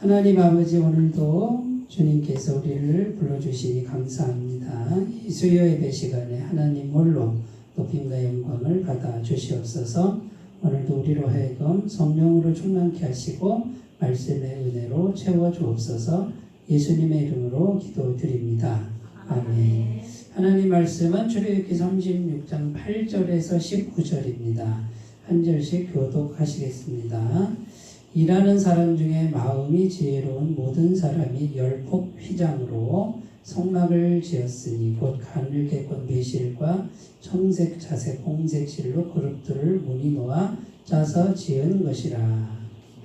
하나님 아버지, 오늘도 주님께서 우리를 불러주시니 감사합니다. 이 수요 예배 시간에 하나님 홀로 높임과 영광을 받아 주시옵소서. 오늘도 우리로 하여금 성령으로 충만케 하시고 말씀의 은혜로 채워 주옵소서. 예수님의 이름으로 기도드립니다. 아멘. 하나님 말씀은 출애굽기 36장 8절에서 19절입니다. 한 절씩 교독하시겠습니다. 일하는 사람 중에 마음이 지혜로운 모든 사람이 열폭 휘장으로 성막을 지었으니 곧 가늘게꼰 배실과 청색, 자색, 홍색 실로 그룹들을 무늬 놓아 짜서 지은 것이라.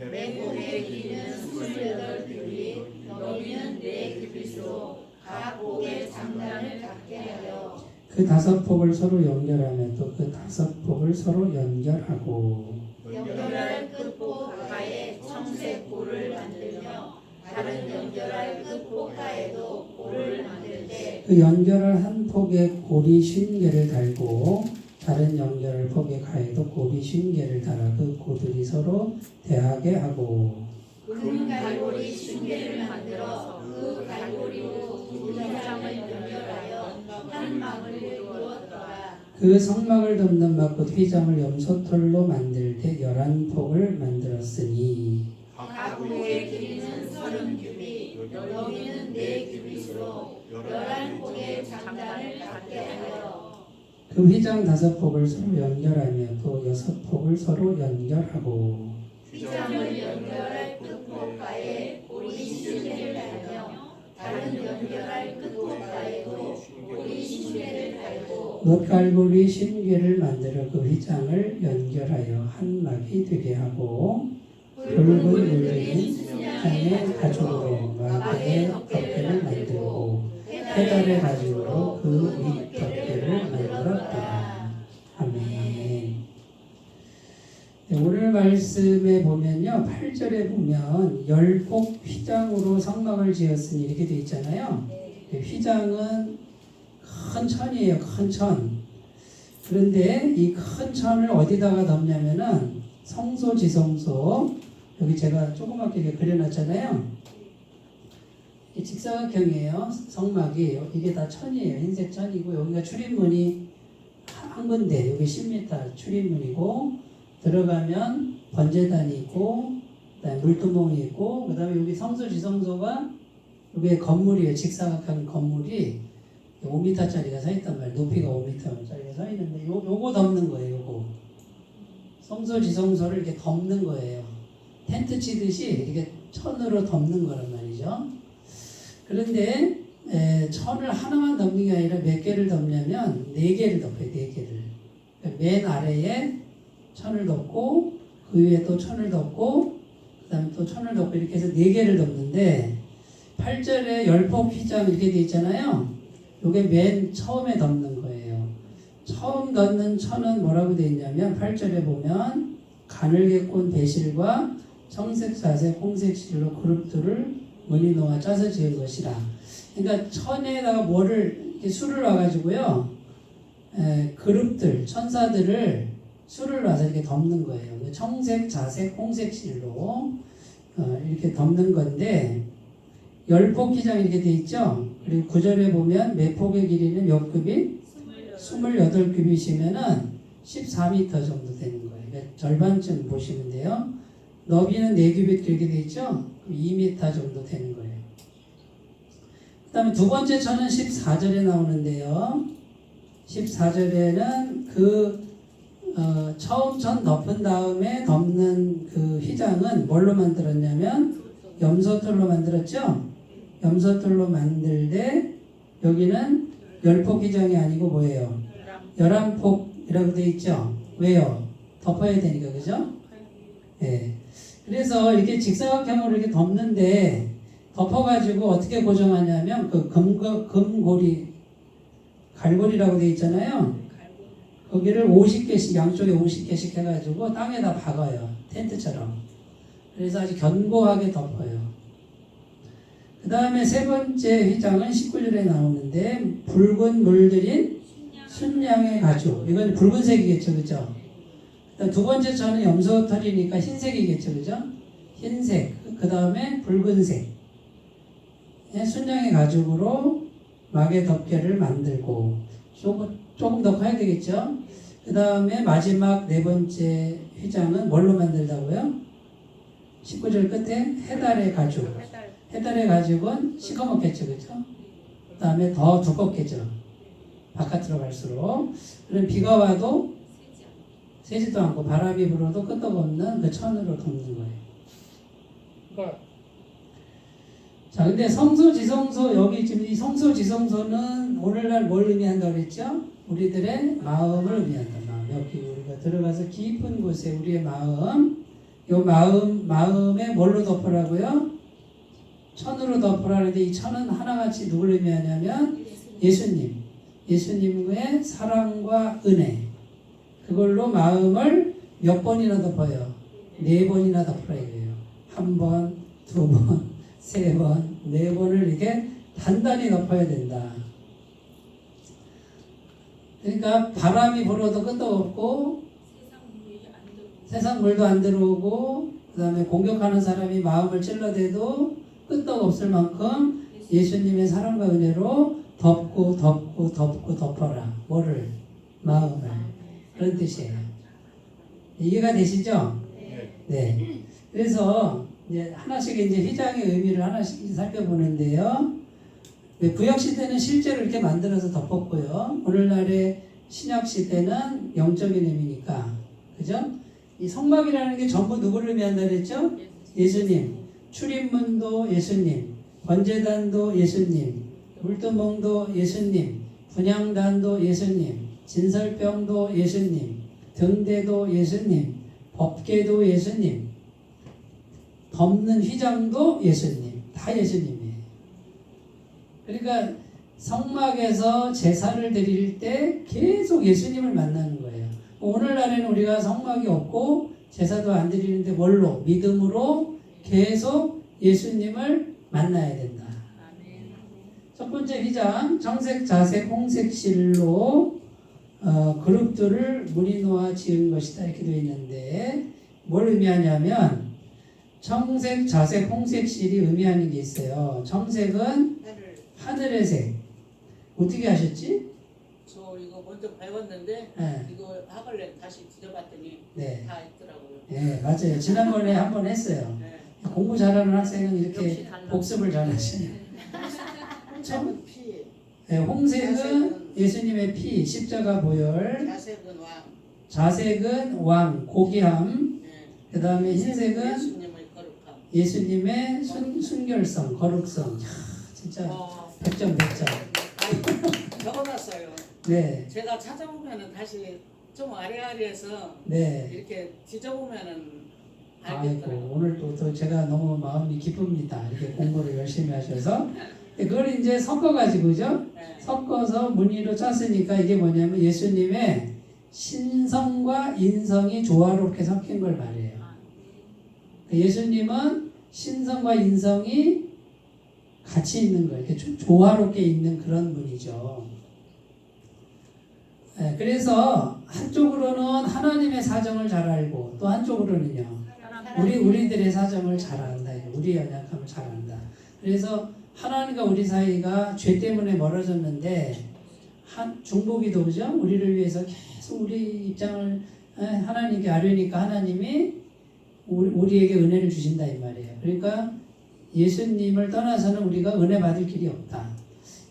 내 복의 길이는 28규빗, 너비는 4규빗으로 각 복의 장단을 갖게 하여 그 5폭을 서로 연결하며 또 그 5폭을 서로 연결하고 연결할 끝복 가에 청색 볼을 만들며 다른 연결할 끝복 가에도 볼을 만들되 그 연결할 한 폭에 고리 50개를 달고 다른 연결할 폭의 가에도 고리 50개를 달아 그 고들이 서로 대하게 하고 금 갈고리 50개를 만들어 그 갈고리로 두 휘장을 연결하여 한 막을 이루었더라. 그 성막을 덮는 막 곧 휘장을 염소털로 만들 때 11폭을 만들었으니 각 복의 길이는 30규빗, 너비는 4규빗으로 11폭의 장단을 갖게 하여 그 휘장 5폭을 서로 연결하며 또 6폭을 서로 연결하고 휘장을 연결할 끝복 가에 고리 50개를 달며 다른 연결할 끝복 가에도 고리 50개를 달고 놋갈고리 50개를 만들어 그 휘장을 연결하여 한 막이 되게 하고 붉은 물들인 순양의 가죽으로 막의 덮개를 만들고 페달의 가죽으로 그 윗 덮개를 만들었더라. 아멘. 오늘 말씀에 보면요, 8절에 보면 열폭 휘장으로 성막을 지었으니 이렇게 되어 있잖아요. 휘장은 큰 천이에요. 큰 천. 그런데 이 큰 천을 어디다가 덮냐면은 성소 지성소, 여기 제가 조그맣게 그려놨잖아요. 이 직사각형이에요. 성막이. 이게 다 천이에요. 흰색 천이고 여기가 출입문이 한 군데, 여기 10m 출입문이고 들어가면 번제단이 있고 그다음에 물두멍이 있고 그다음에 여기 성소 지성소가 여기 건물이에요. 직사각형 건물이 5m짜리가 서 있단 말이에요. 높이가 5m짜리가 서 있는데 요거 덮는 거예요. 요거 성소 지성소를 이렇게 덮는 거예요. 텐트 치듯이 이렇게 천으로 덮는 거란 말이죠. 그런데 천을 하나만 덮는 게 아니라 몇 개를 덮냐면 4개를 덮어요. 4개를. 맨 아래에 천을 덮고 그 위에 또 천을 덮고 그 다음에 또 천을 덮고 이렇게 해서 4개를 덮는데 8절에 열폭 휘장 이렇게 돼 있잖아요. 요게 맨 처음에 덮는 거예요. 처음 덮는 천은 뭐라고 돼 있냐면 8절에 보면 가늘게꼰 배실과 청색, 자색, 홍색 실로 그룹들을 무늬 놓아 짜서 지은 것이라. 그러니까 천에다가 뭐를 이렇게 수를 놔가지고요, 그룹들 천사들을 수를 놔서 이렇게 덮는 거예요. 청색, 자색, 홍색 실로 이렇게 덮는 건데 열폭 휘장 이렇게 돼 있죠. 그리고 9절에 보면 매 폭의 길이는 몇 규빗? 28규빗이면은 14m 정도 되는 거예요. 그러니까 절반쯤 보시면 돼요. 너비는 4규빗 이렇게 돼 있죠. 2m 정도 되는 거예요. 그 다음에 두 번째 천은 14절에 나오는데요. 14절에는 처음 천 덮은 다음에 덮는 그 휘장은 뭘로 만들었냐면 염소털로 만들었죠. 염소털로 만들되 여기는 열폭 휘장이 아니고 뭐예요? 11폭이라고 되어 있죠. 왜요? 덮어야 되니까, 그죠? 예. 그래서 이렇게 직사각형으로 이렇게 덮는데 덮어가지고 어떻게 고정하냐면 그 금고리, 갈고리라고 되어 있잖아요. 거기를 50개씩, 양쪽에 50개씩 해가지고 땅에다 박아요. 텐트처럼. 그래서 아주 견고하게 덮어요. 그 다음에 세 번째 휘장은 19절에 나오는데 붉은 물들인 순양의 가죽. 이건 붉은색이겠죠. 그죠? 두 번째 천은 염소털이니까 흰색이겠죠. 그죠? 흰색, 그 다음에 붉은색. 순양의 가죽으로 막의 덮개를 만들고, 조금 더 커야 되겠죠? 그 다음에 마지막 네 번째 휘장은 뭘로 만들다고요? 19절 끝에 해달의 가죽. 해달의 가죽은 시커멓겠죠, 그죠? 그 다음에 더 두껍겠죠. 바깥으로 갈수록. 그럼 비가 와도 새지도 않고 바람이 불어도 끄떡없는 그 천으로 덮는 거예요. 그러니까 자, 근데 성소지성소, 여기 지금 이 성소지성소는 오늘날 뭘 의미한다고 그랬죠? 우리들의 마음을 의미한다. 마음. 여기 우리가 들어가서 깊은 곳에 우리의 마음, 요 마음에 뭘로 덮으라고요? 천으로 덮으라는데 이 천은 하나같이 누굴 의미하냐면 예수님. 예수님의 사랑과 은혜. 그걸로 마음을 몇 번이나 덮어요? 4번이나 덮으라 이거예요. 1번, 2번, 3번, 4번을 이렇게 단단히 덮어야 된다. 그러니까 바람이 불어도 끄떡없고 세상 물도 안 들어오고 그 다음에 공격하는 사람이 마음을 찔러대도 끄떡없을 만큼 예수님의 사랑과 은혜로 덮고 덮어라. 뭐를? 마음을. 그런 뜻이에요. 이해가 되시죠? 네. 그래서 이제 하나씩 이제 휘장의 의미를 하나씩 살펴보는데요. 구약 시대는 실제로 이렇게 만들어서 덮었고요. 오늘날의 신약 시대는 영적인 의미니까, 그죠? 이 성막이라는 게 전부 누구를 의미한다 그랬죠? 예수님. 출입문도 예수님, 번제단도 예수님, 물두멍도 예수님, 분향단도 예수님, 진설병도 예수님, 등대도 예수님, 법궤도 예수님, 덮는 휘장도 예수님, 다 예수님이에요. 그러니까 성막에서 제사를 드릴 때 계속 예수님을 만나는 거예요. 오늘날에는 우리가 성막이 없고 제사도 안 드리는데 뭘로? 믿음으로 계속 예수님을 만나야 된다. 첫 번째 휘장, 정색, 자색, 홍색 실로 그룹들을 무늬 놓아 지은 것이다 이렇게 되어 있는데 뭘 의미하냐면 청색, 자색, 홍색 실이 의미하는 게 있어요. 청색은 하늘의 색. 어떻게 하셨지? 저 이거 먼저 배웠는데 네. 이거 학원에 다시 뒤져봤더니 네. 다 있더라고요. 네, 맞아요. 지난번에 한번 했어요. 네. 공부 잘하는 학생은 이렇게 역시 달라. 복습을 잘 하시네요. 홍색은 피, 네, 홍색은 예수님의 피, 십자가 보혈, 자색은 왕, 자색은 왕, 고귀함, 네. 그 다음에 흰색은 예수님의 거룩함. 예수님의 순결성, 거룩성. 이야, 진짜 100점, 100점. 아이고, 적어놨어요. 네, 제가 찾아보면은 다시 좀 아리아리해서 네. 이렇게 뒤져보면은 아이고, 알겠더라고요. 오늘 또 제가 너무 마음이 기쁩니다. 이렇게 공부를 열심히 하셔서. 그걸 이제 섞어가지고죠. 네. 섞어서 무늬로 짰으니까 이게 뭐냐면 예수님의 신성과 인성이 조화롭게 섞인 걸 말해요. 예수님은 신성과 인성이 같이 있는 거예요. 이렇게 조화롭게 있는 그런 분이죠. 네, 그래서 한쪽으로는 하나님의 사정을 잘 알고 또 한쪽으로는요. 우리들의 사정을 잘 안다. 우리의 연약함을 잘 안다. 그래서 하나님과 우리 사이가 죄 때문에 멀어졌는데 중보기도 그죠? 우리를 위해서 계속 우리 입장을 하나님께 아뢰니까 하나님이 우리에게 은혜를 주신다 이 말이에요. 그러니까 예수님을 떠나서는 우리가 은혜 받을 길이 없다.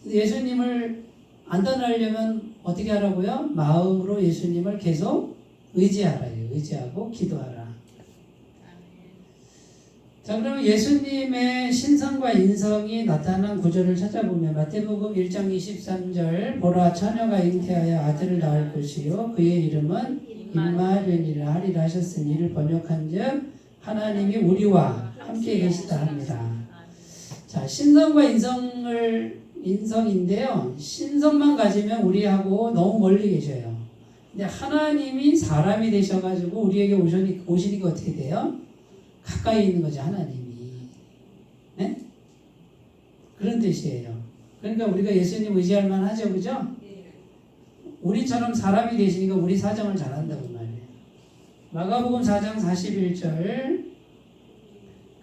예수님을 안 떠나려면 어떻게 하라고요? 마음으로 예수님을 계속 의지하라요. 의지하고 기도하라. 자, 그러면 예수님의 신성과 인성이 나타난 구절을 찾아보면 마태복음 1장 23절 보라 처녀가 잉태하여 아들을 낳을 것이요 그의 이름은 임마누엘이라 하리라 하셨으니 이를 번역한즉 하나님이 우리와 함께 계시다 합니다. 자, 신성과 인성인데요. 신성만 가지면 우리하고 너무 멀리 계셔요. 근데 하나님이 사람이 되셔가지고 우리에게 오시니까 어떻게 돼요? 가까이 있는 거죠, 하나님이. 네? 그런 뜻이에요. 그러니까 우리가 예수님 의지할 만하죠, 그죠? 우리처럼 사람이 되시니까 우리 사정을 잘한다고 말이에요. 마가복음 4장 41절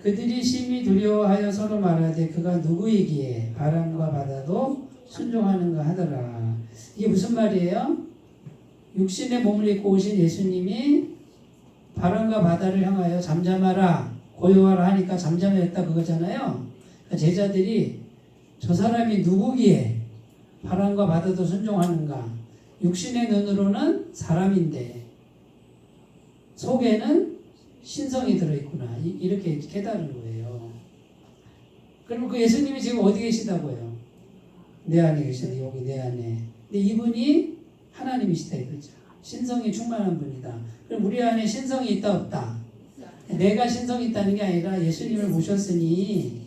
그들이 심히 두려워하여 서로 말하되 그가 누구이기에 바람과 바다도 순종하는가 하더라. 이게 무슨 말이에요? 육신의 몸을 입고 오신 예수님이 바람과 바다를 향하여 잠잠하라 고요하라 하니까 잠잠했다 그거잖아요. 그러니까 제자들이 저 사람이 누구기에 바람과 바다도 순종하는가. 육신의 눈으로는 사람인데 속에는 신성이 들어있구나. 이렇게 깨달은 거예요. 그럼 그 예수님이 지금 어디 계시다고요? 내 안에 계시다. 여기 내 안에. 근데 이분이 하나님이시다 이거죠. 신성이 충만한 분이다. 그럼 우리 안에 신성이 있다 없다? 내가 신성이 있다는 게 아니라 예수님을 모셨으니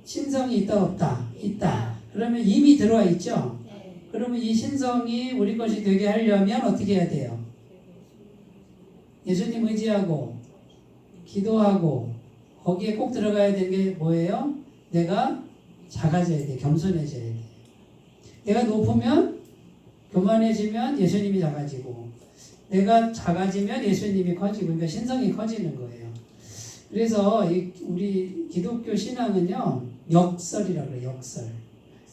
신성이 있다 없다? 있다. 그러면 이미 들어와 있죠? 그러면 이 신성이 우리 것이 되게 하려면 어떻게 해야 돼요? 예수님 의지하고 기도하고 거기에 꼭 들어가야 되는 게 뭐예요? 내가 작아져야 돼. 겸손해져야 돼. 내가 높으면 교만해지면 예수님이 작아지고 내가 작아지면 예수님이 커지고 그러니까 신성이 커지는 거예요. 그래서 우리 기독교 신앙은요 역설이라고 그래요. 역설.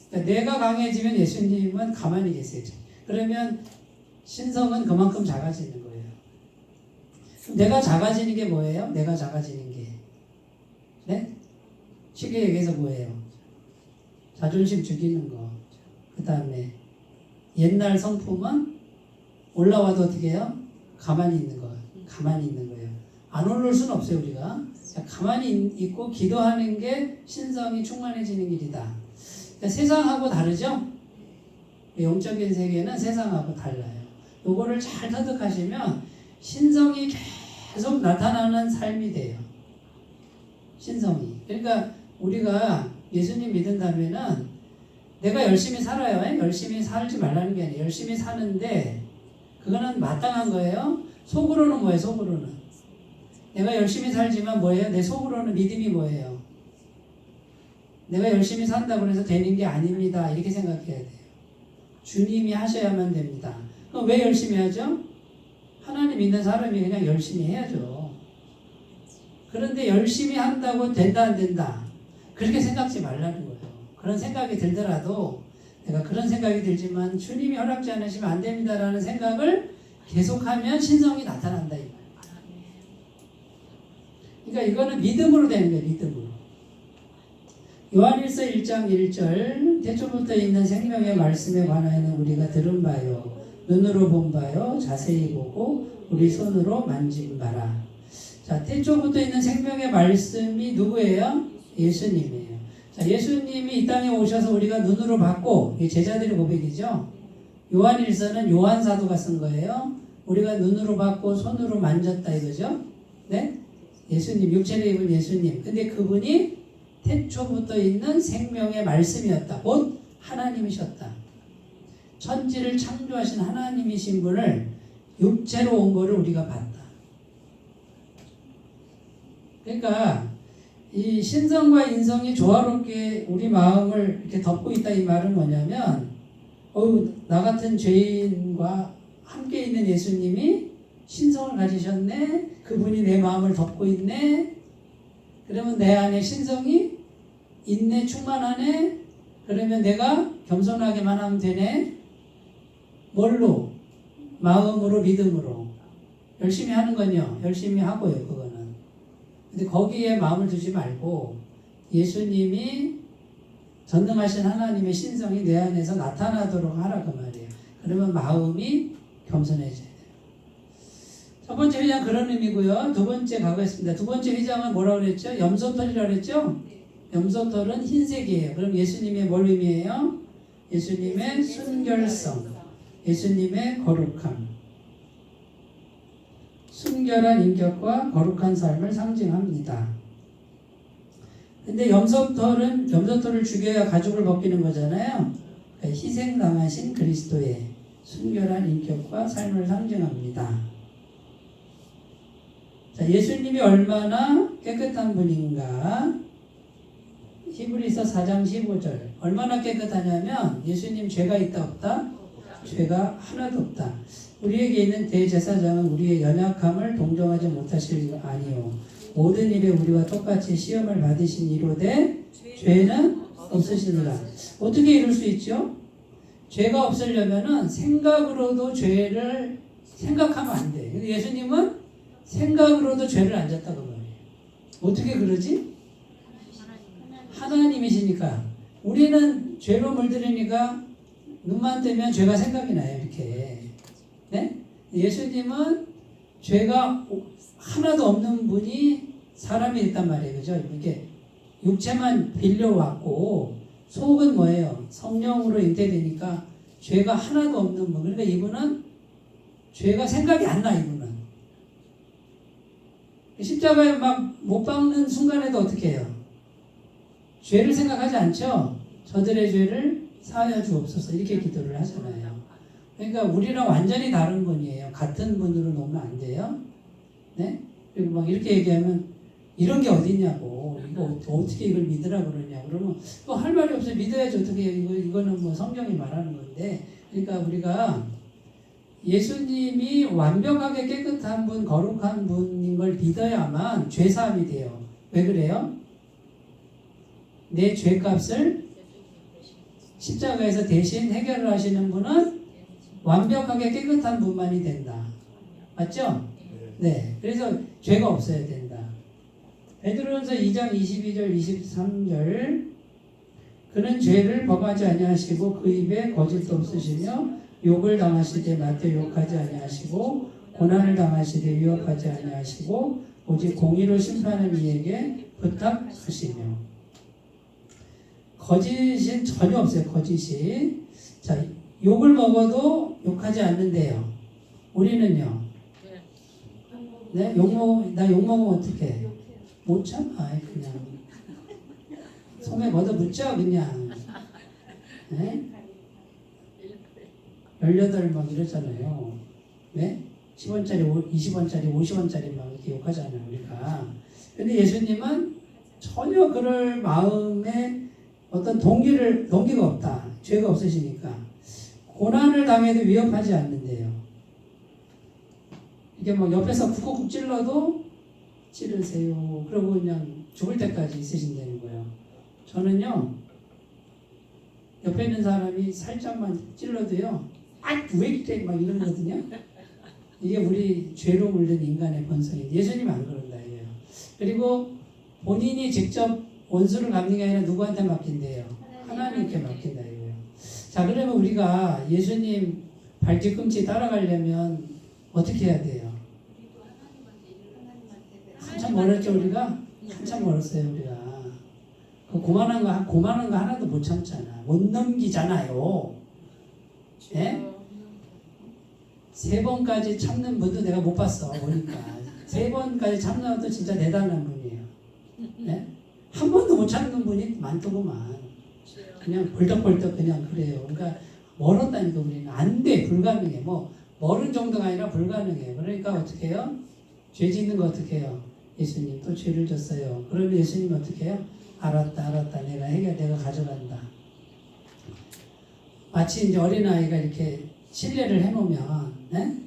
그러니까 내가 강해지면 예수님은 가만히 계세요. 그러면 신성은 그만큼 작아지는 거예요. 그럼 내가 작아지는 게 뭐예요? 내가 작아지는 게 네? 쉽게 얘기해서 뭐예요? 자존심 죽이는 거. 그 다음에 옛날 성품은 올라와도 어떻게 해요? 가만히 있는 거. 가만히 있는 거예요. 안 오를 수는 없어요 우리가. 가만히 있고 기도하는 게 신성이 충만해지는 길이다. 그러니까 세상하고 다르죠? 영적인 세계는 세상하고 달라요. 요거를 잘 터득하시면 신성이 계속 나타나는 삶이 돼요. 신성이. 그러니까 우리가 예수님 믿는다면은 내가 열심히 살아요. 열심히 살지 말라는 게 아니에요. 열심히 사는데 그거는 마땅한 거예요. 속으로는 뭐예요? 속으로는. 내가 열심히 살지만 뭐예요? 내 속으로는 믿음이 뭐예요? 내가 열심히 산다고 해서 되는 게 아닙니다. 이렇게 생각해야 돼요. 주님이 하셔야만 됩니다. 그럼 왜 열심히 하죠? 하나님 믿는 사람이 그냥 열심히 해야죠. 그런데 열심히 한다고 된다 안 된다? 그렇게 생각지 말라는 거예요. 그런 생각이 들더라도 내가 그런 생각이 들지만 주님이 허락지 않으시면 안 됩니다라는 생각을 계속하면 신성이 나타난다. 그러니까 이거는 믿음으로 되는 거예요. 믿음으로. 요한일서 1장 1절 태초부터 있는 생명의 말씀에 관하여는 우리가 들은 바요 눈으로 본 바요 자세히 보고 우리 손으로 만진 바라. 자, 태초부터 있는 생명의 말씀이 누구예요? 예수님이에요. 자, 예수님이 이 땅에 오셔서 우리가 눈으로 봤고 제자들의 고백이죠. 요한일서는 요한 사도가 쓴 거예요. 우리가 눈으로 봤고 손으로 만졌다 이거죠. 네? 예수님, 육체를 입은 예수님. 근데 그분이 태초부터 있는 생명의 말씀이었다. 곧 하나님이셨다. 천지를 창조하신 하나님이신 분을 육체로 온 거를 우리가 봤다. 그러니까 이 신성과 인성이 조화롭게 우리 마음을 이렇게 덮고 있다 이 말은 뭐냐면 나 같은 죄인과 함께 있는 예수님이 신성을 가지셨네. 그분이 내 마음을 덮고 있네. 그러면 내 안에 신성이 있네. 충만하네. 그러면 내가 겸손하게만 하면 되네. 뭘로? 마음으로 믿음으로. 열심히 하는 건요. 열심히 하고요. 그거는. 근데 거기에 마음을 두지 말고 예수님이 전능하신 하나님의 신성이 내 안에서 나타나도록 하라 그 말이에요. 그러면 마음이 겸손해져야 돼요. 첫 번째 회장 그런 의미고요. 두 번째 가겠습니다. 두 번째 회장은 뭐라고 그랬죠? 염소털이라고 그랬죠? 염소털은 흰색이에요. 그럼 예수님의 뭘 의미해요? 예수님의 순결성, 예수님의 거룩함. 순결한 인격과 거룩한 삶을 상징합니다. 근데 염소털을 죽여야 가죽을 벗기는 거잖아요. 그러니까 희생당하신 그리스도의 순결한 인격과 삶을 상징합니다. 자, 예수님이 얼마나 깨끗한 분인가? 히브리서 4장 15절. 얼마나 깨끗하냐면 예수님 죄가 있다 없다? 죄가 하나도 없다. 우리에게 있는 대제사장은 우리의 연약함을 동정하지 못하실 아니요 모든 일에 우리와 똑같이 시험을 받으신 이로되 죄는 없으시니라. 어떻게 이룰 수 있죠? 죄가 없으려면은 생각으로도 죄를 생각하면 안 돼. 근데 예수님은 생각으로도 죄를 안 졌다고 말이에요. 어떻게 그러지? 하나님이시니까. 우리는 죄로 물들으니까 눈만 뜨면 죄가 생각이 나요. 이렇게. 네? 예수님은 죄가 하나도 없는 분이 사람이 됐단 말이에요. 그죠? 이렇게 육체만 빌려왔고 속은 뭐예요? 성령으로 잉태되니까 죄가 하나도 없는 분. 그러니까 이분은 죄가 생각이 안 나. 이분은 십자가에 막 못 박는 순간에도 어떻게 해요? 죄를 생각하지 않죠? 저들의 죄를 사하여 주옵소서 이렇게 기도를 하잖아요. 그러니까 우리랑 완전히 다른 분이에요. 같은 분으로 놓으면 안 돼요. 네? 그리고 막 이렇게 얘기하면 이런 게 어딨냐고, 이거 어떻게 이걸 믿으라 그러냐 그러면 또 할 말이 없어요. 믿어야지 어떻게 해요. 이거는 뭐 성경이 말하는 건데. 그러니까 우리가 예수님이 완벽하게 깨끗한 분, 거룩한 분인 걸 믿어야만 죄사함이 돼요. 왜 그래요? 내 죄값을 십자가에서 대신 해결을 하시는 분은 완벽하게 깨끗한 분만이 된다. 맞죠? 네. 그래서 죄가 없어야 된다. 베드로전서 2장 22절 23절 그는 죄를 범하지 아니하시고 그 입에 거짓도 없으시며 욕을 당하시되 마태 욕하지 아니하시고 고난을 당하시되 위협하지 아니하시고 오직 공의로 심판하는 이에게 부탁하시며 거짓은 전혀 없어요. 거짓이. 자, 욕을 먹어도 욕하지 않는데요. 우리는요. 네? 나 욕 먹으면 어떡해? 못 참아. 그냥 손에 걷어 붙여 그냥. 네? 18 막 이러잖아요. 네? 10원짜리, 20원짜리, 50원짜리 막 이렇게 욕하잖아요. 우리가. 근데 예수님은 전혀 그럴 마음에 어떤 동기가 없다. 죄가 없으시니까. 고난을 당해도 위협하지 않는데요. 이게 막 옆에서 쿡쿡 찔러도 찌르세요. 그러고 그냥 죽을 때까지 있으신다는 거예요. 저는요, 옆에 있는 사람이 살짝만 찔러도요, 왜 이래? 막 이러거든요. 이게 우리 죄로 물든 인간의 본성인데, 예수님은 안 그런다, 이거예요. 그리고 본인이 직접 원수를 갚는 게 아니라 누구한테 맡긴대요? 하나님께 맡긴다, 이거예요. 자, 그러면 우리가 예수님 발뒤꿈치 따라가려면 어떻게 해야 돼요? 한참 멀었죠, 우리가? 한참 멀었어요, 우리가. 그 고만한 거 하나도 못 참잖아. 못 넘기잖아요. 예? 3번까지 참는 분도 내가 못 봤어, 보니까. 3번까지 참는 것도 진짜 대단한 분이에요. 예? 한 번도 못 참는 분이 많더구만. 그냥 벌떡벌떡 그냥 그래요. 그러니까 멀었다니까 우리는. 안 돼, 불가능해. 뭐 멀은 정도가 아니라 불가능해. 그러니까 어떻게 해요? 죄 짓는 거 어떻게 해요? 예수님 또 죄를 졌어요. 그러면 예수님 어떻게 해요? 알았다. 내가 가져간다. 마치 이제 어린아이가 이렇게 실례를 해놓으면, 네?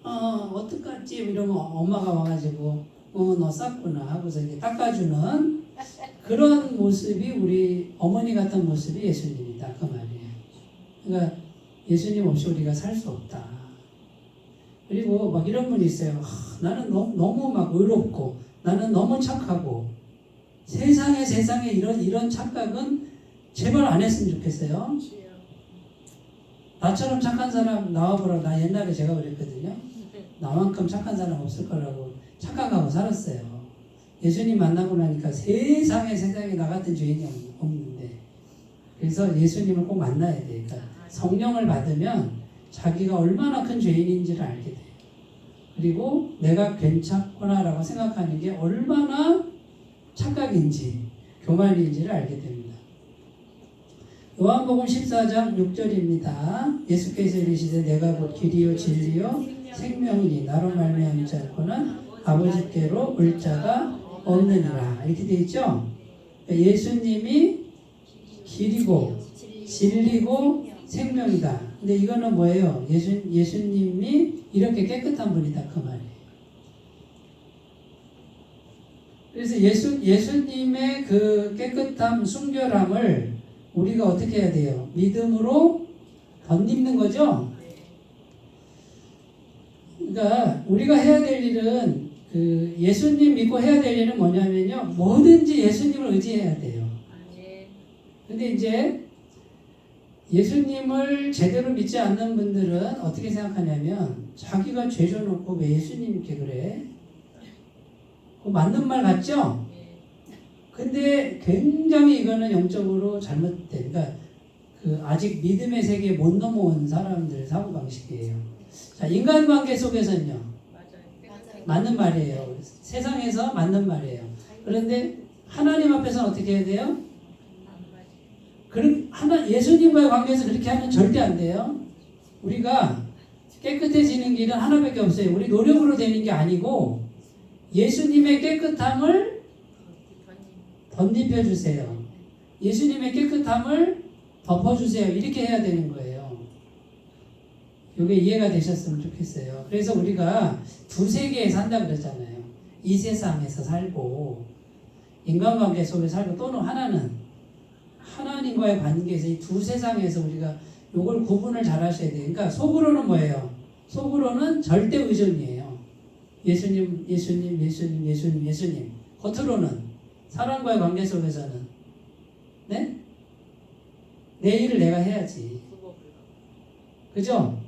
어떡하지? 이러면 엄마가 와가지고, 너 쌌구나 하고서 이렇게 닦아주는 그런 모습이 우리 어머니 같은 모습이 예수님이다. 그 말이에요. 그러니까 예수님 없이 우리가 살 수 없다. 그리고 막 이런 분이 있어요. 나는 너무 막 의롭고, 나는 너무 착하고, 세상에 이런 착각은 제발 안 했으면 좋겠어요. 나처럼 착한 사람 나와보라고. 나 옛날에 제가 그랬거든요. 나만큼 착한 사람 없을 거라고 착각하고 살았어요. 예수님 만나고 나니까 세상에 나 같은 죄인이 없는데. 그래서 예수님을 꼭 만나야 돼. 그러니까 성령을 받으면 자기가 얼마나 큰 죄인인지를 알게 돼요. 그리고 내가 괜찮구나라고 생각하는 게 얼마나 착각인지, 교만인지를 알게 됩니다. 요한복음 14장 6절입니다. 예수께서 이르시되 내가 곧 길이요 진리요 생명이니 나로 말미암지 않고는 아버지께로 올 자가 없느니라. 이렇게 되어 있죠. 예수님이 길이고 진리고 생명이다. 근데 이거는 뭐예요? 예수님이 이렇게 깨끗한 분이다 그 말이에요. 그래서 예수님의 그 깨끗함, 순결함을 우리가 어떻게 해야 돼요? 믿음으로 덧입는 거죠? 그러니까 우리가 해야 될 일은 그 예수님 믿고 해야 될 일은 뭐냐면요. 뭐든지 예수님을 의지해야 돼요. 근데 이제 예수님을 제대로 믿지 않는 분들은 어떻게 생각하냐면 자기가 죄 져놓고 왜 예수님 이렇게 그래? 맞는 말 같죠? 근데 굉장히 이거는 영적으로 잘못된, 그러니까 그 아직 믿음의 세계에 못 넘어온 사람들 사고방식이에요. 자, 인간관계 속에서는요. 맞는 말이에요. 세상에서 맞는 말이에요. 그런데 하나님 앞에서는 어떻게 해야 돼요? 예수님과의 관계에서 그렇게 하면 절대 안 돼요. 우리가 깨끗해지는 길은 하나밖에 없어요. 우리 노력으로 되는 게 아니고 예수님의 깨끗함을 덧입혀 주세요. 예수님의 깨끗함을 덮어주세요. 이렇게 해야 되는 거예요. 이게 이해가 되셨으면 좋겠어요. 그래서 우리가 두 세계에 산다 그랬잖아요. 이 세상에서 살고 인간관계 속에 살고 또는 하나는 하나님과의 관계에서 이 두 세상에서 우리가 요걸 구분을 잘 하셔야 돼요. 그러니까 속으로는 뭐예요? 속으로는 절대 의존이에요. 예수님. 겉으로는 사람과의 관계 속에서는 네? 내 일을 내가 해야지. 그죠?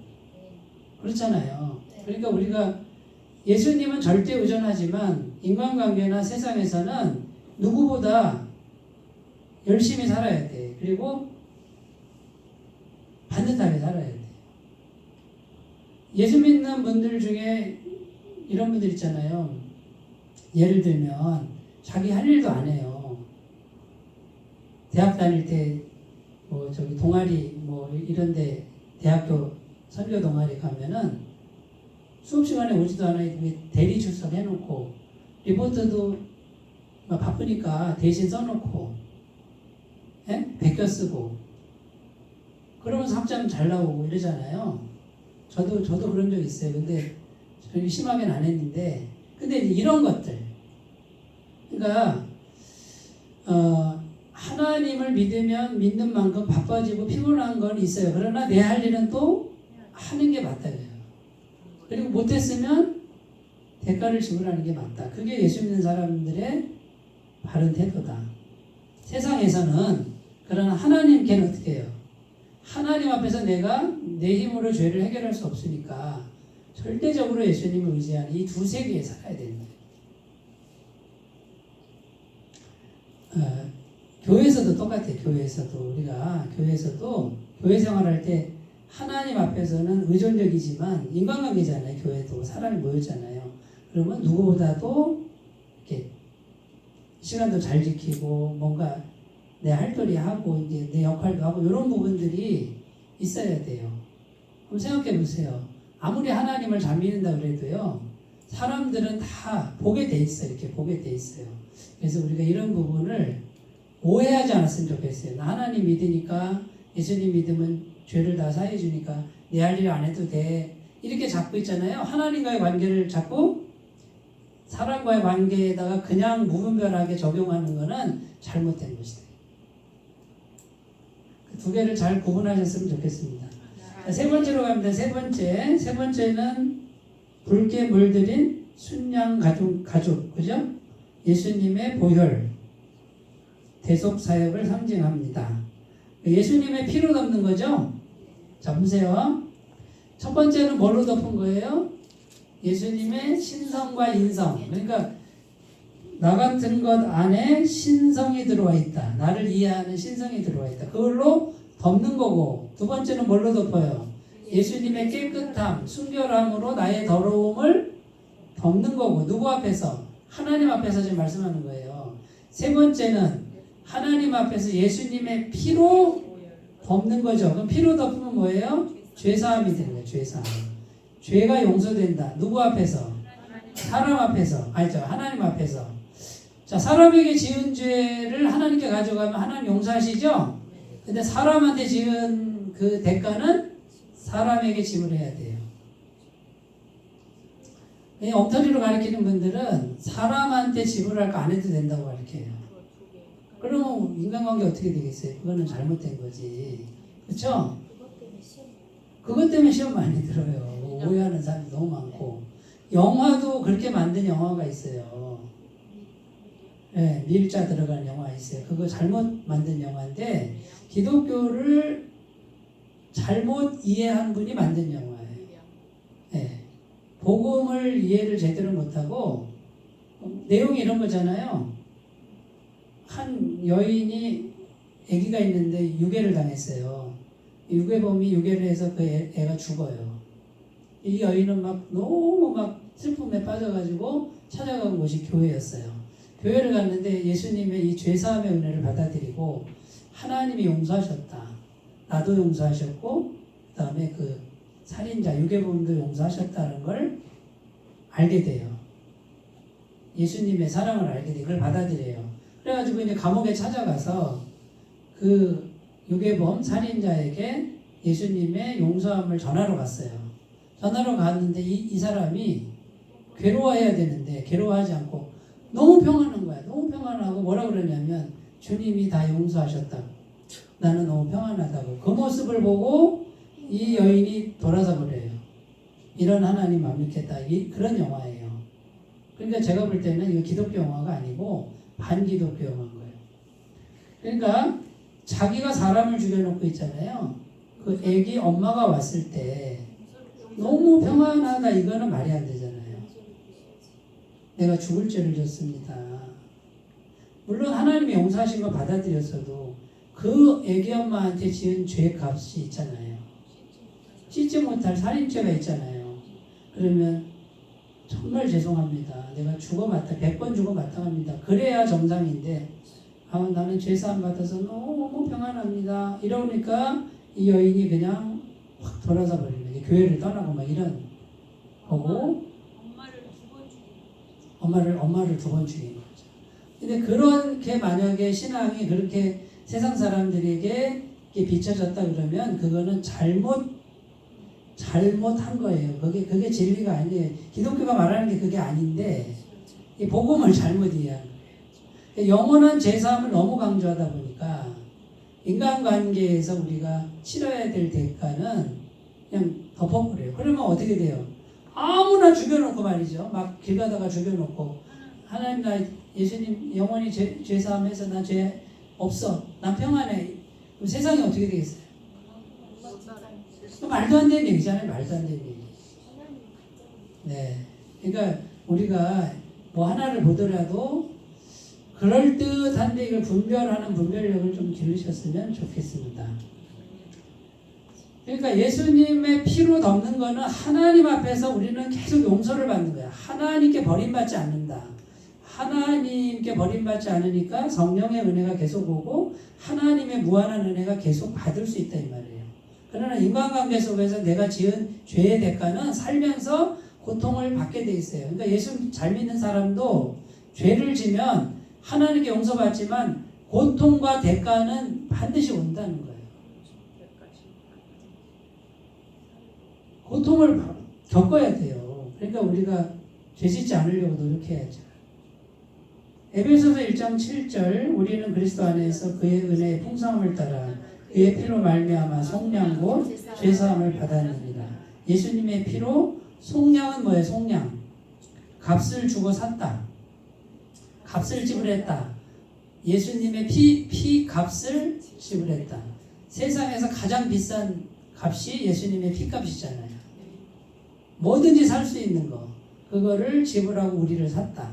그렇잖아요. 그러니까 우리가 예수님은 절대 의존하지만 인간관계나 세상에서는 누구보다 열심히 살아야 돼. 그리고 반듯하게 살아야 돼. 예수 믿는 분들 중에 이런 분들 있잖아요. 예를 들면 자기 할 일도 안 해요. 대학 다닐 때 뭐 저기 동아리 뭐 이런데 대학교 선교 동아리 가면은 수업 시간에 오지도 않아요. 대리 출석해놓고 리포트도 바쁘니까 대신 써놓고 베껴 쓰고 그러면서 학점 잘 나오고 이러잖아요. 저도 그런 적 있어요. 근데 그렇게 심하게는 안 했는데 근데 이런 것들 그러니까 하나님을 믿으면 믿는 만큼 바빠지고 피곤한 건 있어요. 그러나 내 할 일은 또 하는 게 맞다고요. 그리고 못했으면 대가를 지불하는 게 맞다. 그게 예수 믿는 사람들의 바른 태도다. 세상에서는 그러나 하나님께는 어떻게 해요? 하나님 앞에서 내가 내 힘으로 죄를 해결할 수 없으니까 절대적으로 예수님을 의지하는 이 두 세계에 살아야 됩니다. 교회에서도 똑같아요. 우리가 교회에서도 교회 생활할 때 하나님 앞에서는 의존적이지만 인간관계잖아요. 교회도 사람이 모였잖아요. 그러면 누구보다도 이렇게 시간도 잘 지키고 뭔가 내 할도리 하고 이제 내 역할도 하고 이런 부분들이 있어야 돼요. 그럼 생각해 보세요. 아무리 하나님을 잘 믿는다 그래도요. 사람들은 다 보게 돼 있어요. 이렇게 보게 돼 있어요. 그래서 우리가 이런 부분을 오해하지 않았으면 좋겠어요. 나 하나님 믿으니까 예수님 믿으면 죄를 다 사해 주니까 내 할 일 안 해도 돼. 이렇게 잡고 있잖아요. 하나님과의 관계를 잡고 사람과의 관계에다가 그냥 무분별하게 적용하는 것은 잘못된 것이다. 두 개를 잘 구분하셨으면 좋겠습니다. 자, 세 번째로 갑니다. 세 번째는 붉게 물들인 순양 가죽, 그죠? 예수님의 보혈, 대속 사역을 상징합니다. 예수님의 피로 덮는 거죠? 자, 보세요. 첫 번째는 뭘로 덮은 거예요? 예수님의 신성과 인성. 그러니까 나 같은 것 안에 신성이 들어와 있다. 나를 이해하는 신성이 들어와 있다. 그걸로 덮는 거고, 두 번째는 뭘로 덮어요? 예수님의 깨끗함, 순결함으로 나의 더러움을 덮는 거고, 누구 앞에서? 하나님 앞에서 지금 말씀하는 거예요. 세 번째는 하나님 앞에서 예수님의 피로 덮는 거죠. 그럼 피로 덮으면 뭐예요? 죄사함이 되는 거예요. 죄사함. 죄가 용서된다. 누구 앞에서? 사람 앞에서. 아니죠. 하나님 앞에서. 자, 사람에게 지은 죄를 하나님께 가져가면 하나님 용서하시죠? 근데 사람한테 지은 그 대가는 사람에게 지불해야 돼요. 이 엉터리로 가르치는 분들은 사람한테 지불할 거 안 해도 된다고 가르쳐요. 그러면 인간관계 어떻게 되겠어요? 그거는 잘못된 거지. 그렇죠? 그것 때문에 시험 많이 들어요. 오해하는 사람이 너무 많고. 영화도 그렇게 만든 영화가 있어요. 네, 밀자 들어가는 영화 있어요. 그거 잘못 만든 영화인데 기독교를 잘못 이해한 분이 만든 영화예요. 네. 복음을 이해를 제대로 못하고 내용이 이런 거잖아요. 한 여인이 아기가 있는데 유괴를 당했어요. 유괴범이 유괴를 해서 그 애가 죽어요. 이 여인은 막 너무 막 슬픔에 빠져가지고 찾아간 곳이 교회였어요. 교회를 갔는데 예수님의 이 죄사함의 은혜를 받아들이고 하나님이 용서하셨다. 나도 용서하셨고 그 다음에 그 살인자 유괴범도 용서하셨다는 걸 알게 돼요. 예수님의 사랑을 알게 돼요. 그걸 받아들여요. 그래가지고 이제 감옥에 찾아가서 그 유괴범 살인자에게 예수님의 용서함을 전하러 갔어요. 전하러 갔는데 이 사람이 괴로워해야 되는데 괴로워하지 않고 너무 평안한 거야. 너무 평안하고 뭐라 그러냐면 주님이 다 용서하셨다고. 나는 너무 평안하다고. 그 모습을 보고 이 여인이 돌아서 그래요. 이런 하나님 안 믿겠다. 그런 영화예요. 그러니까 제가 볼 때는 이거 기독교 영화가 아니고 반기독교 영화인 거예요. 그러니까 자기가 사람을 죽여놓고 있잖아요. 그 애기 엄마가 왔을 때 너무 평안하다 이거는 말이 안 되잖아요. 내가 죽을 죄를 졌습니다. 물론 하나님이 용서하신 거 받아들였어도 그 애기 엄마한테 지은 죄 값이 있잖아요. 씻지 못할 살인죄가 있잖아요. 그러면 정말 죄송합니다. 내가 죽어 마땅 100번 죽어 마땅합니다. 그래야 정상인데 나는 죄사함 받아서 너무 평안합니다. 이러니까 이 여인이 그냥 확 돌아서 버리는 게 교회를 떠나고 막 이런 거고 엄마를 두 번 죽인 거죠. 근데 그렇게 만약에 신앙이 그렇게 세상 사람들에게 비춰졌다 그러면 그거는 잘못한 거예요. 그게 진리가 아니에요. 기독교가 말하는 게 그게 아닌데 이 복음을 잘못 이해한 거예요. 영원한 제사함을 너무 강조하다 보니까 인간관계에서 우리가 치러야 될 대가는 그냥 덮어버려요. 그러면 어떻게 돼요? 아무나 죽여놓고 말이죠. 막 길 가다가 죽여놓고 하나님 나 예수님 영원히 죄사함해서 나 죄 없어. 난 평안해. 그럼 세상이 어떻게 되겠어요? 말도 안 되는 얘기잖아요. 말도 안 되는 얘기. 네. 그러니까 우리가 뭐 하나를 보더라도 그럴듯한데 이걸 분별하는 분별력을 좀 기르셨으면 좋겠습니다. 그러니까 예수님의 피로 덮는 거는 하나님 앞에서 우리는 계속 용서를 받는 거야. 하나님께 버림받지 않는다. 하나님께 버림받지 않으니까 성령의 은혜가 계속 오고 하나님의 무한한 은혜가 계속 받을 수 있다 이 말이에요. 그러나 인간관계 속에서 내가 지은 죄의 대가는 살면서 고통을 받게 돼 있어요. 그러니까 예수 잘 믿는 사람도 죄를 지면 하나님께 용서받지만 고통과 대가는 반드시 온다는 거예요. 고통을 겪어야 돼요. 그러니까 우리가 죄짓지 않으려고 노력해야죠. 에베소서 1장 7절 우리는 그리스도 안에서 그의 은혜의 풍성함을 따라 그의 피로 말미암아 속량 곧 죄사함을 받았느니라. 예수님의 피로 속량은 뭐예요? 속량. 값을 주고 샀다. 값을 지불했다. 예수님의 피 값을 지불했다. 세상에서 가장 비싼 값이 예수님의 피값이잖아요. 뭐든지 살 수 있는 거 그거를 지불하고 우리를 샀다.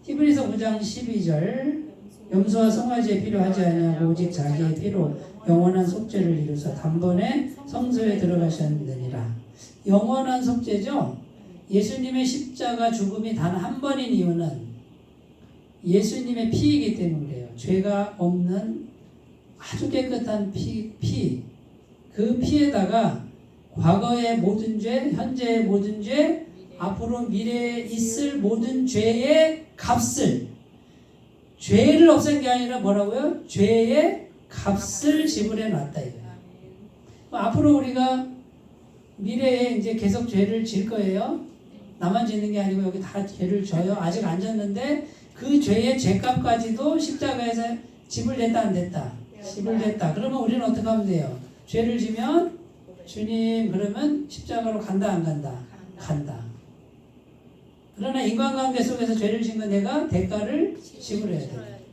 히브리서 9장 12절 염소와 송아지의 피로 하지 아니하고 오직 자기의 피로 영원한 속죄를 이루사 단번에 성소에 들어가셨느니라. 영원한 속죄죠. 예수님의 십자가 죽음이 단 한 번인 이유는 예수님의 피이기 때문에 그래요. 죄가 없는 아주 깨끗한 피. 그 피에다가 과거의 모든 죄, 현재의 모든 죄, 앞으로 미래에 있을 모든 죄의 값을, 죄를 없앤 게 아니라 뭐라고요? 죄의 값을 지불해 놨다 이거예요. 앞으로 우리가 미래에 이제 계속 죄를 질 거예요. 나만 짓는 게 아니고 여기 다 죄를 져요. 아직 안 졌는데 그 죄의 죄값까지도 십자가에서 지불됐다 안 됐다? 지불됐다. 그러면 우리는 어떻게 하면 돼요? 죄를 지면 주님 그러면 십자가로 간다 안 간다? 간다. 그러나 인간관계 속에서 죄를 지은 내가 대가를 지불해야 돼.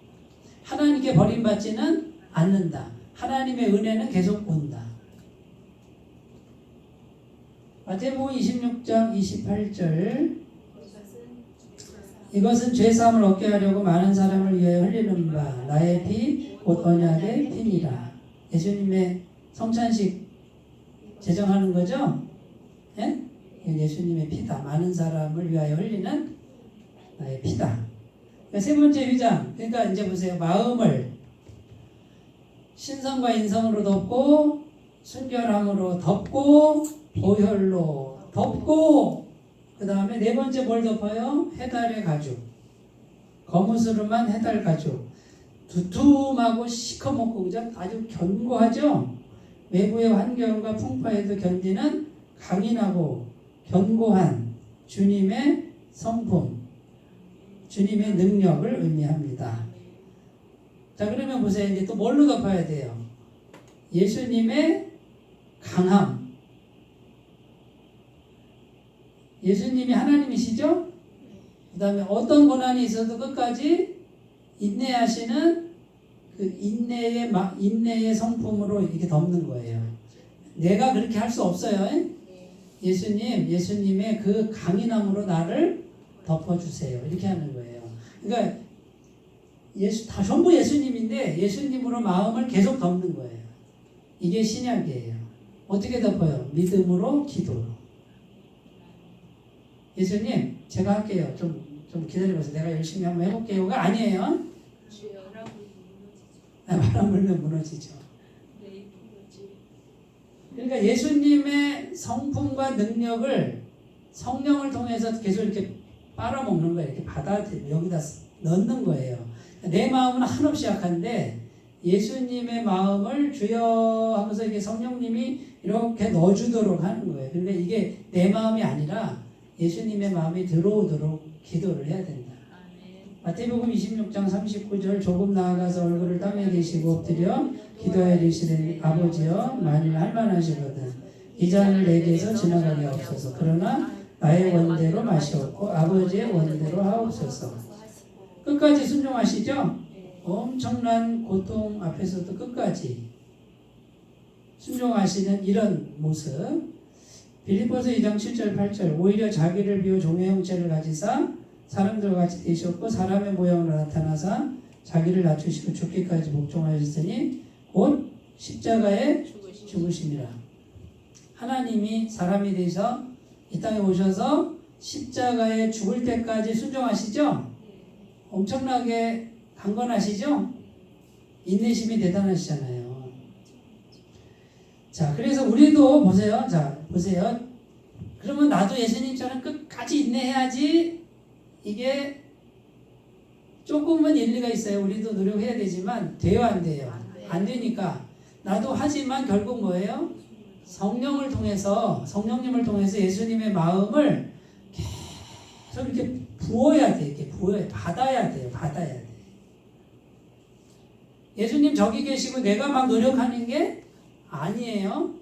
하나님께 버림받지는 않는다. 하나님의 은혜는 계속 온다. 마태복음 26장 28절 이것은 죄사함을 얻게 하려고 많은 사람을 위하여 흘리는 바 나의 피 곧 언약의 피니라. 예수님의 성찬식 제정하는 거죠? 예? 예수님의 피다. 많은 사람을 위하여 흘리는 나의 피다. 그러니까 세 번째 휘장. 그러니까 이제 보세요. 마음을 신성과 인성으로 덮고 순결함으로 덮고 보혈로 덮고 그 다음에 네 번째 뭘 덮어요? 해달의 가죽. 거무스름한 해달 가죽. 두툼하고 시커멓고 그죠? 아주 견고하죠? 외부의 환경과 풍파에도 견디는 강인하고 견고한 주님의 성품, 주님의 능력을 의미합니다. 자, 그러면 보세요. 이제 또 뭘로 덮어야 돼요? 예수님의 강함. 예수님이 하나님이시죠? 그 다음에 어떤 고난이 있어도 끝까지 인내하시는 그 인내의 성품으로 이렇게 덮는 거예요. 내가 그렇게 할 수 없어요. 예수님의 그 강인함으로 나를 덮어주세요. 이렇게 하는 거예요. 그러니까 다 전부 예수님인데 예수님으로 마음을 계속 덮는 거예요. 이게 신약이에요. 어떻게 덮어요? 믿음으로, 기도로. 예수님, 제가 할게요. 좀 기다려보세요. 내가 열심히 한번 해볼게요가 아니에요. 바람 불면 무너지죠. 그러니까 예수님의 성품과 능력을 성령을 통해서 계속 이렇게 빨아먹는 거예요. 이렇게 여기다 넣는 거예요. 내 마음은 한없이 약한데 예수님의 마음을 주여 하면서 이게 성령님이 이렇게 넣어주도록 하는 거예요. 그러니까 이게 내 마음이 아니라 예수님의 마음이 들어오도록 기도를 해야 된다. 마태복음 26장 39절 조금 나아가서 얼굴을 땅에 대시고 엎드려 기도하여 이르시되 아버지여 만일 할만하시거든 이 잔을 내게서 지나가게 하옵소서. 그러나 나의 원대로 마시옵고 아버지의 원대로 하옵소서. 끝까지 순종하시죠? 엄청난 고통 앞에서도 끝까지 순종하시는 이런 모습. 빌립보서 2장 7절 8절 오히려 자기를 비워 종의 형체를 가지사 사람들과 같이 되셨고 사람의 모양으로 나타나사 자기를 낮추시고 죽기까지 복종하셨으니 곧 십자가에 죽으심이라. 하나님이 사람이 되셔서 이 땅에 오셔서 십자가에 죽을 때까지 순종하시죠? 엄청나게 강건하시죠? 인내심이 대단하시잖아요. 자, 그래서 우리도 보세요. 자, 보세요. 그러면 나도 예수님처럼 끝까지 인내해야지. 이게 조금은 일리가 있어요. 우리도 노력해야 되지만 돼요, 안 돼요? 안 되니까 나도 하지만 결국 뭐예요? 성령님을 통해서 예수님의 마음을 계속 이렇게 부어야 돼. 이렇게 부어야 받아야 돼요. 받아야 돼. 예수님 저기 계시고 내가 막 노력하는 게 아니에요.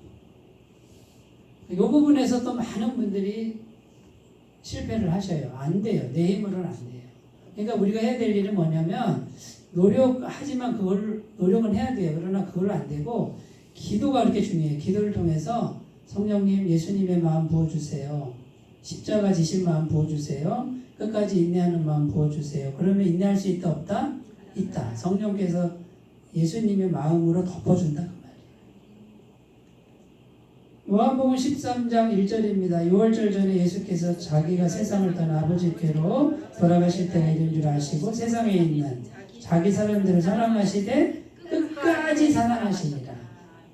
이 부분에서 또 많은 분들이 실패를 하셔요. 안 돼요. 내 힘으로는 안 돼요. 그러니까 우리가 해야 될 일은 뭐냐면 노력하지만 그걸 노력은 해야 돼요. 그러나 그걸 안 되고 기도가 그렇게 중요해요. 기도를 통해서 성령님 예수님의 마음 부어주세요. 십자가 지신 마음 부어주세요. 끝까지 인내하는 마음 부어주세요. 그러면 인내할 수 있다 없다? 있다. 성령께서 예수님의 마음으로 덮어준다. 요한복음 13장 1절입니다. 6월절 전에 예수께서 자기가 세상을 떠나 아버지께로 돌아가실 때가 이른 줄 아시고 세상에 있는 자기 사람들을 사랑하시되 끝까지 사랑하시니라.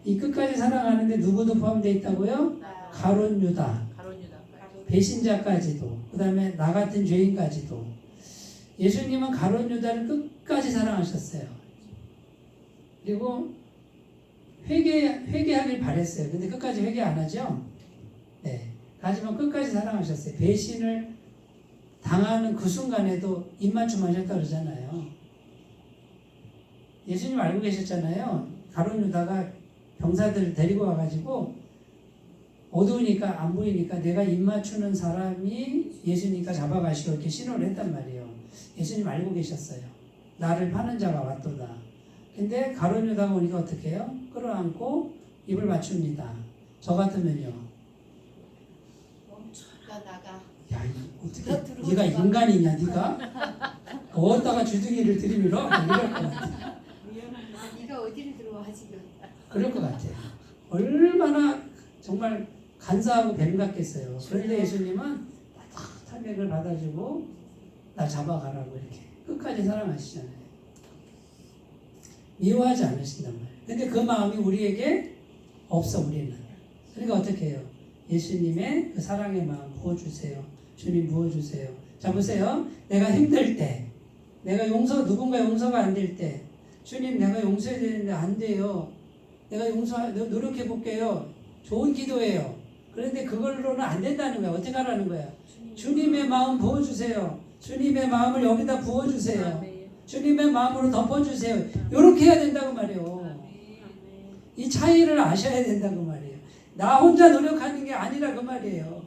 이 끝까지 사랑하는데 누구도 포함되어 있다고요? 가룟 유다, 배신자까지도, 그 다음에 나 같은 죄인까지도. 예수님은 가룟 유다를 끝까지 사랑하셨어요. 그리고 회개하길 바랬어요. 근데 끝까지 회개 안 하죠? 네. 하지만 끝까지 사랑하셨어요. 배신을 당하는 그 순간에도 입맞춤 하셨다 그러잖아요. 예수님 알고 계셨잖아요. 가룟 유다가 병사들 데리고 와가지고 어두우니까 안 보이니까 내가 입맞추는 사람이 예수니까 잡아가시고 이렇게 신호를 했단 말이에요. 예수님 알고 계셨어요. 나를 파는 자가 왔도다. 근데 가룟 유다가 오니까 어떻게 해요? 끌어안고 입을 맞춥니다. 저 같으면요. 나가. 야, 어떻게 너 들어오지 네가 마. 인간이냐 네가? 어디다가 주둥이를 들이밀어? 이럴 것 같아. 네가 어디를 들어와 지금? 그럴 것 같아. 얼마나 정말 간사하고 뱀 같겠어요. 그런데 예수님은 따뜻한 맥을 받아주고 나 잡아가라고 이렇게 끝까지 사랑하시잖아요. 미워하지 않으신단 말이에요. 근데 그 마음이 우리에게 없어 우리는. 그러니까 어떻게 해요? 예수님의 그 사랑의 마음 부어주세요. 주님 부어주세요. 자 보세요. 내가 힘들 때, 내가 누군가 용서가 안 될 때, 주님 내가 용서해야 되는데 안 돼요. 내가 노력해 볼게요. 좋은 기도예요. 그런데 그걸로는 안 된다는 거야. 어떻게 하라는 거야? 주님의 마음 부어주세요. 주님의 마음을 여기다 부어주세요. 주님의 마음으로 덮어주세요. 이렇게 해야 된다고 말이에요. 이 차이를 아셔야 된다고 말이에요. 나 혼자 노력하는 게 아니라 그 말이에요.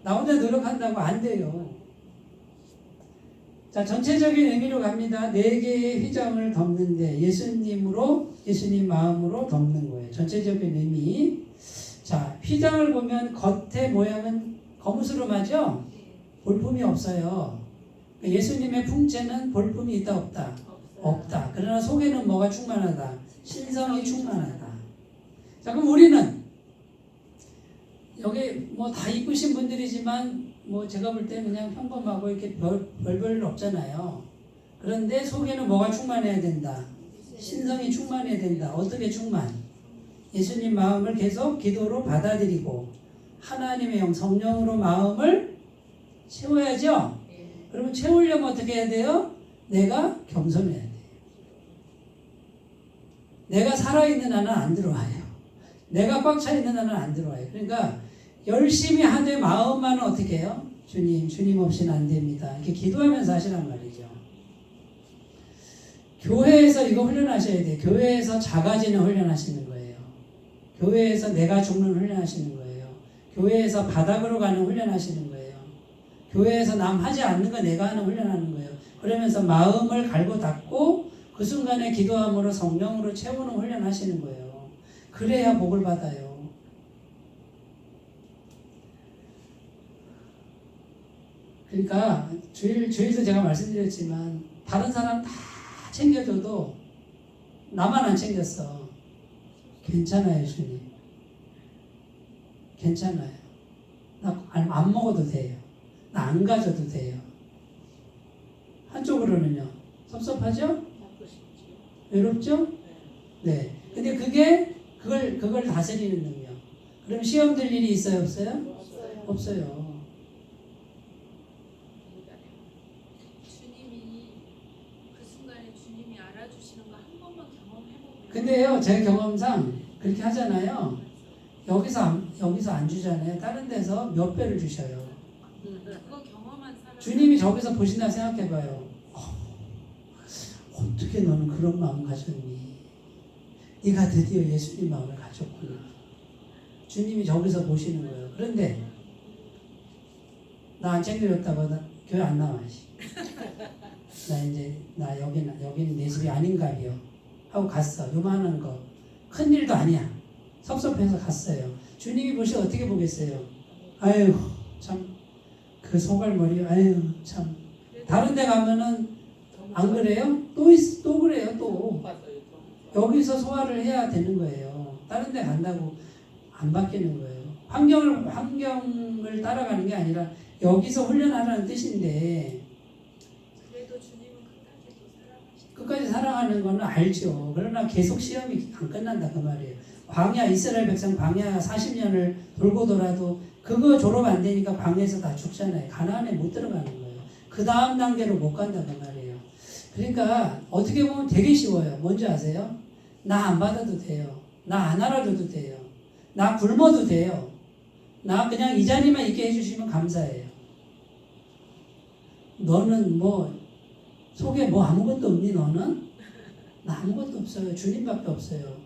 나 혼자 노력한다고 안 돼요. 자, 전체적인 의미로 갑니다. 4개의 휘장을 덮는데 예수님 마음으로 덮는 거예요. 전체적인 의미. 자, 휘장을 보면 겉의 모양은 거무스름하죠? 볼품이 없어요. 예수님의 풍채는 볼품이 있다 없다? 없다. 그러나 속에는 뭐가 충만하다? 신성이 충만하다. 자, 그럼 우리는 여기 뭐 다 이쁘신 분들이지만 뭐 제가 볼 때는 그냥 평범하고 이렇게 별별 없잖아요. 그런데 속에는 뭐가 충만해야 된다? 신성이 충만해야 된다. 어떻게 충만? 예수님 마음을 계속 기도로 받아들이고 하나님의 영, 성령으로 마음을 채워야죠. 그러면 채우려면 어떻게 해야 돼요? 내가 겸손해야 돼요. 내가 살아있는 한은 안 들어와요. 내가 꽉 차 있는 한은 안 들어와요. 그러니까 열심히 하되 마음만은 어떻게 해요? 주님 없이는 안 됩니다. 이렇게 기도하면서 하시란 말이죠. 교회에서 이거 훈련하셔야 돼요. 교회에서 작아지는 훈련하시는 거예요. 교회에서 내가 죽는 훈련하시는 거예요. 교회에서 바닥으로 가는 훈련하시는 거예요. 교회에서 남 하지 않는 거 내가 하는 훈련하는 거예요. 그러면서 마음을 갈고 닦고 그 순간에 기도함으로 성령으로 채우는 훈련하시는 거예요. 그래야 복을 받아요. 그러니까 주일도 제가 말씀드렸지만 다른 사람 다 챙겨줘도 나만 안 챙겼어. 괜찮아요, 주님. 괜찮아요. 나 안 먹어도 돼요. 나 안 가져도 돼요. 한쪽으로는요. 섭섭하죠? 외롭죠? 네. 근데 그걸 다스리는 능력. 그럼 시험 들 일이 있어요, 없어요? 없어요. 근데요, 제 경험상 그렇게 하잖아요. 여기서 안 주잖아요. 다른 데서 몇 배를 주셔요. 주님이 저기서 보신다 생각해봐요. 어떻게 너는 그런 마음 가졌니? 네가 드디어 예수님 마음을 가졌구나. 주님이 저기서 보시는 거예요. 그런데 나 안 챙겨줬다고 나 교회 안 나와. 나 여기는 내 집이 아닌가비요. 하고 갔어. 요만한 거. 큰 일도 아니야. 섭섭해서 갔어요. 주님이 보시면 어떻게 보겠어요? 아유, 참. 그 소갈머리, 아유, 참. 다른 데 가면은 안 그래요? 또 그래요, 또. 여기서 소화를 해야 되는 거예요. 다른 데 간다고 안 바뀌는 거예요. 환경을 따라가는 게 아니라 여기서 훈련하라는 뜻인데, 끝까지 사랑하는 거는 알죠. 그러나 계속 시험이 안 끝난다 그 말이에요. 이스라엘 백성 광야 40년을 돌고 돌아도 그거 졸업 안 되니까 광야에서 다 죽잖아요. 가나안에 못 들어가는 거예요. 그 다음 단계로 못 간다 그 말이에요. 그러니까 어떻게 보면 되게 쉬워요. 뭔지 아세요? 나 안 받아도 돼요. 나 안 알아줘도 돼요. 나 굶어도 돼요. 나 그냥 이 자리만 있게 해주시면 감사해요. 너는 뭐 속에 뭐 아무것도 없니 너는? 나 아무것도 없어요. 주님밖에 없어요.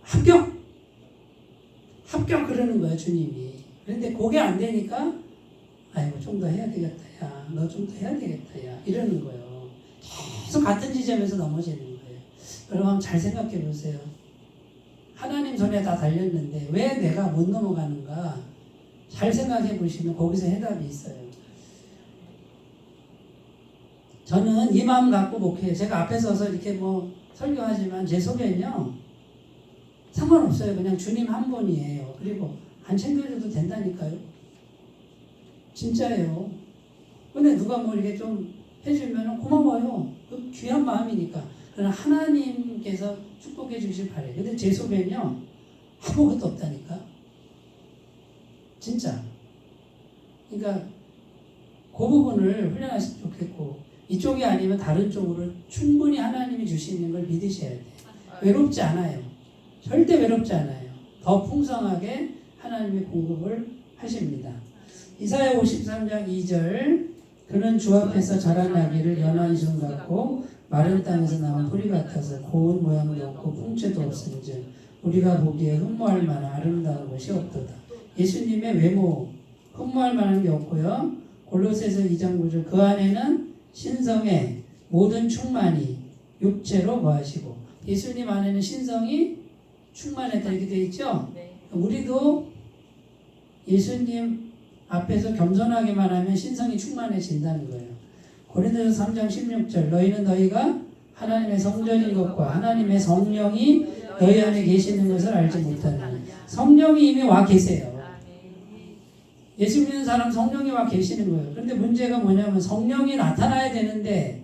합격! 합격 그러는 거야 주님이. 그런데 그게 안 되니까 아이고 좀 더 해야 되겠다 야. 너 좀 더 해야 되겠다 야. 이러는 거예요. 계속 같은 지점에서 넘어지는 거예요. 여러분 잘 생각해 보세요. 하나님 손에 다 달렸는데 왜 내가 못 넘어가는가? 잘 생각해 보시면 거기서 해답이 있어요. 저는 이 마음 갖고 목회해요. 제가 앞에 서서 이렇게 뭐 설교하지만 제 속에는요 상관없어요. 그냥 주님 한 분이에요. 그리고 안 챙겨줘도 된다니까요. 진짜예요. 근데 누가 뭐 이렇게 좀 해주면 고마워요. 그 귀한 마음이니까. 그러나 하나님께서 축복해 주실 바래요. 근데 제 속에는요 아무것도 없다니까. 진짜. 그러니까 그 부분을 훈련하시면 좋겠고 이쪽이 아니면 다른 쪽으로 충분히 하나님이 주시는 걸 믿으셔야 돼요. 외롭지 않아요. 절대 외롭지 않아요. 더 풍성하게 하나님의 공급을 하십니다. 이사야 53장 2절 그는 주 앞에서 자라나기를 연한 순 같고 마른 땅에서 나온 뿌리 같아서 고운 모양도 없고 풍채도 없은즉 우리가 보기에 흠모할 만한 아름다운 것이 없도다. 예수님의 외모 흠모할 만한 게 없고요. 골로새서 2장 9절 그 안에는 신성의 모든 충만이 육체로 거하시고 예수님 안에는 신성이 충만했다 이렇게 되어 있죠. 우리도 예수님 앞에서 겸손하게만 하면 신성이 충만해진다는 거예요. 고린도서 3장 16절 너희는 너희가 하나님의 성전인 것과 하나님의 성령이 너희 안에 계시는 것을 알지 못하느니 성령이 이미 와 계세요. 예수 믿는 사람 성령이 와 계시는 거예요. 그런데 문제가 뭐냐면 성령이 나타나야 되는데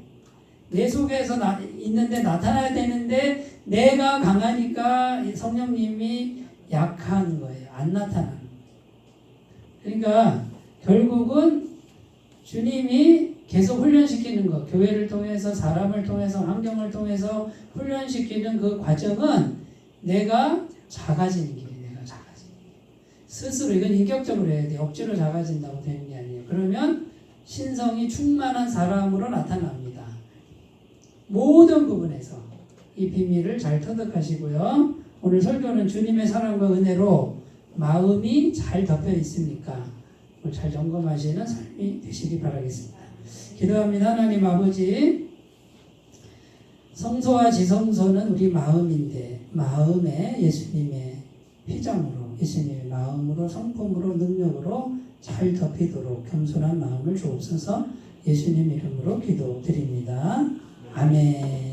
내 속에서 있는데 나타나야 되는데 내가 강하니까 성령님이 약한 거예요. 안 나타나는 거예요. 그러니까 결국은 주님이 계속 훈련시키는 것, 교회를 통해서 사람을 통해서 환경을 통해서 훈련시키는 그 과정은 내가 작아지는 길이에요. 내가 작아지는 길. 스스로 이건 인격적으로 해야 돼요. 억지로 작아진다고 되는 게 아니에요. 그러면 신성이 충만한 사람으로 나타납니다. 모든 부분에서 이 비밀을 잘 터득하시고요. 오늘 설교는 주님의 사랑과 은혜로 마음이 잘 덮여 있습니까? 잘 점검하시는 삶이 되시기 바라겠습니다. 기도합니다. 하나님 아버지, 성소와 지성소는 우리 마음인데 마음에 예수님의 휘장으로 예수님의 마음으로 성품으로 능력으로 잘 덮이도록 겸손한 마음을 주옵소서. 예수님 이름으로 기도드립니다. 아멘.